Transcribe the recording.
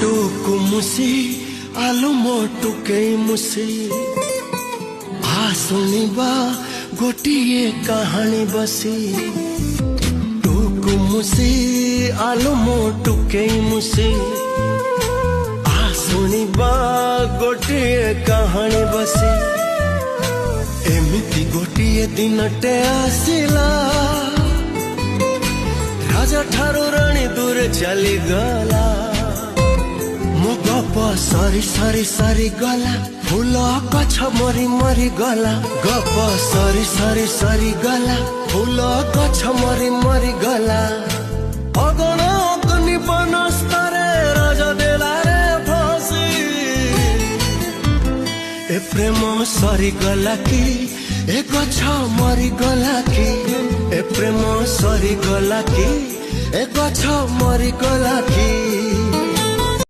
टुकु मुसी आलु मोटु केई मुसी आ सुनिबा गोटिए कहानी बसी टुकु मुसी आलु मोटु केई मुसी आ सुनिबा गोटिए कहानी बसी एमिति गोटिए दिनटे आसिला राजा ठारू रानी दूर चली गला मो गप सरी सरी सरी गला फूल गछ मरी मरी गला गप सरी सरी सरी गला फूल गछ मरी मरी गला अगन अग्नि बनस्तरे राजा देला रे फसी ए प्रेम सरी गला कि ए गछ मरी गला कि ए प्रेम सरी गला कि ए गछ मरी गला कि